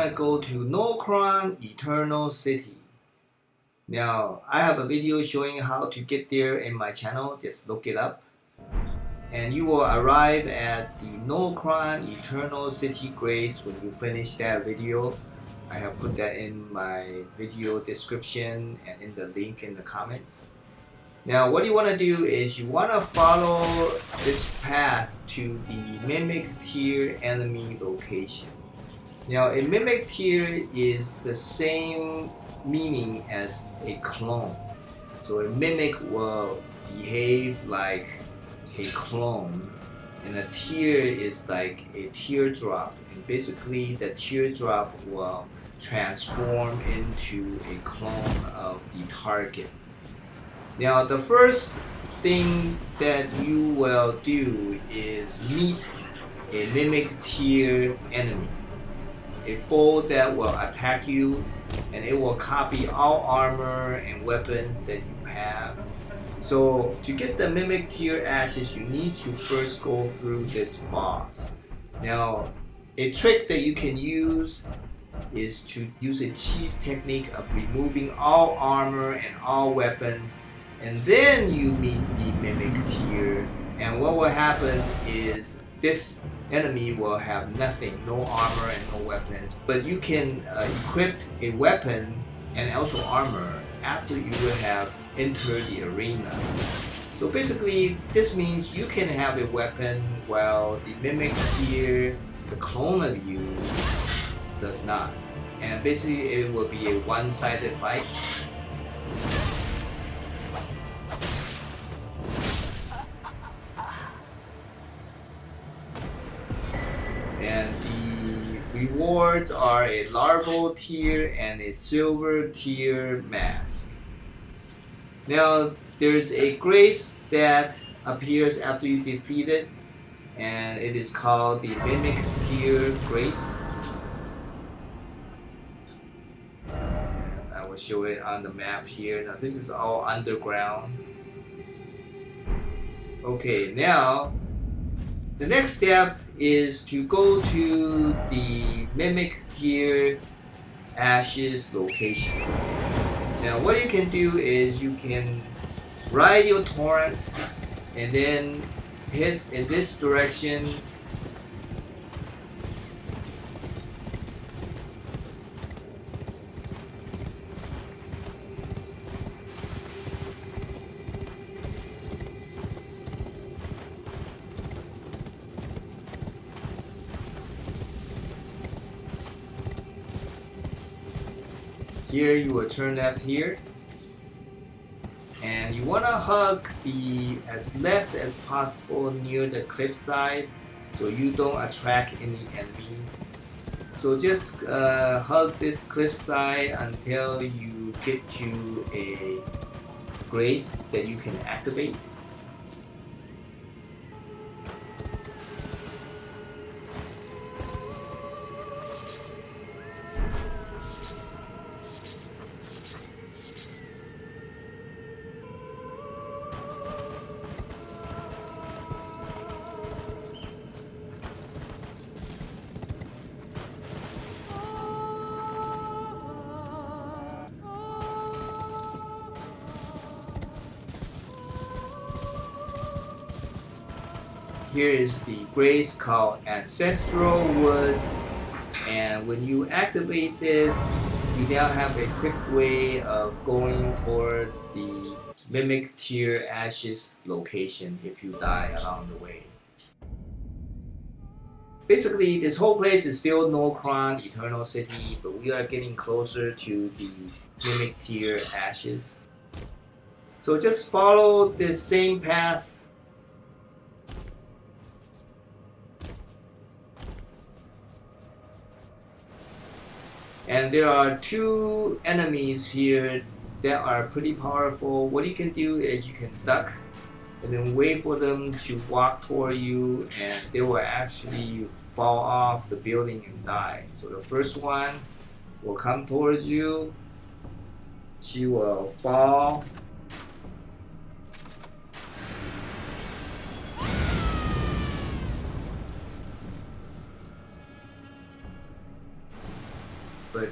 to go to Nokron Eternal City. Now, I have a video showing how to get there in my channel. Just look it up. And you will arrive at the Nokron Eternal City Grace when you finish that video. I have put that in my video description and in the link in the comments. Now what you want to do is you want to follow this path to the Mimic Tier enemy location. Now a Mimic Tier is the same meaning as a clone. So a Mimic will behave like a clone, and a tier is like a teardrop, and basically the teardrop will transform into a clone of the target. Now the first thing that you will do is meet a Mimic Tier enemy, a foe that will attack you, and it will copy all armor and weapons that you have. So to get the Mimic Tier ashes, you need to first go through this boss. Now a trick that you can use is to use a cheese technique of removing all armor and all weapons, and then you meet the Mimic Tier, and what will happen is this enemy will have nothing, no armor and no weapons, but you can equip a weapon and also armor after you have entered the arena. So basically this means you can have a weapon while the Mimic Tier, the clone of you, does not. And basically it will be a one-sided fight. And the rewards are a larval tier and a silver tier mask. Now there's a grace that appears after you defeat it, and it is called the Mimic Tier Grace. And I will show it on the map here. Now this is all underground. Okay, now the next step is to go to the Mimic Tier ashes location. Now what you can do is you can ride your torrent and then head in this direction. Here you will turn left here, and you want to hug the as left as possible near the cliffside so you don't attract any enemies. So just hug this cliffside until you get to a grace that you can activate. Here is the grace called Ancestral Woods, and when you activate this, you now have a quick way of going towards the Mimic Tier ashes location if you die along the way. Basically this whole place is still Nokron Eternal City, but we are getting closer to the Mimic Tier ashes. So just follow this same path. And there are two enemies here that are pretty powerful. What you can do is you can duck and then wait for them to walk toward you, and they will actually fall off the building and die. So the first one will come towards you. She will fall.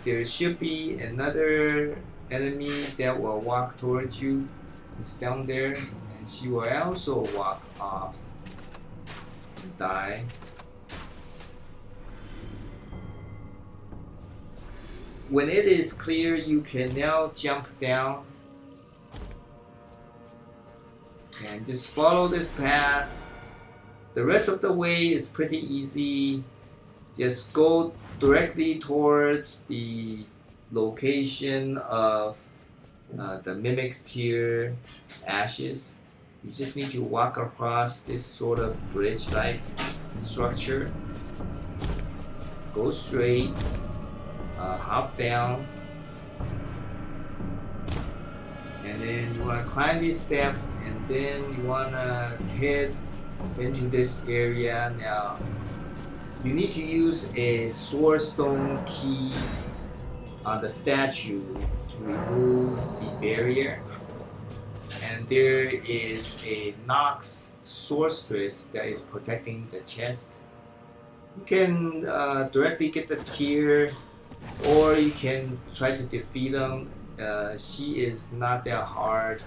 there should be another enemy that will walk towards you. It's down there, and she will also walk off and die. When it is clear, you can now jump down and just follow this path. The rest of the way is pretty easy. Just go directly towards the location of the Mimic Tier ashes. You just need to walk across this sort of bridge-like structure. Go straight, hop down, and then you want to climb these steps, and then you want to head into this area. Now you need to use a Swordstone Key on the statue to remove the barrier, and there is a Nox Swordstress that is protecting the chest. You can directly get the tier, or you can try to defeat them. She is not that hard.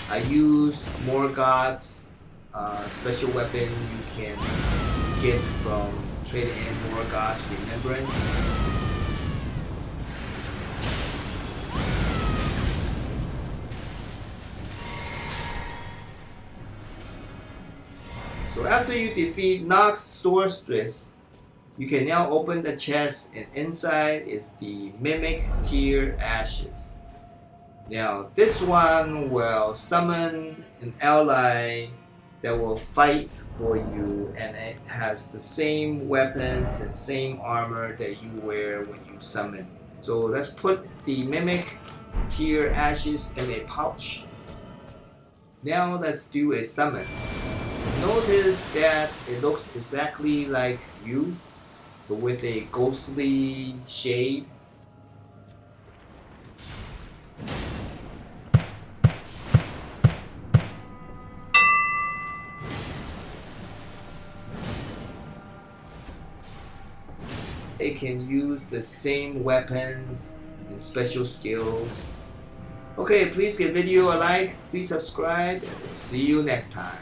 I use More Gods special weapon you can get from Trade in More Gods Remembrance. So after you defeat Nox Swordstress, you can now open the chest, and inside is the Mimic Tier Ashes. Now this one will summon an ally that will fight for you, and it has the same weapons and same armor that you wear when you summon. So let's put the Mimic Tier Ashes in a pouch. Now let's do a summon. Notice that it looks exactly like you, but with a ghostly shade. It can use the same weapons and special skills. Okay, please give video a like, please subscribe, and we'll see you next time.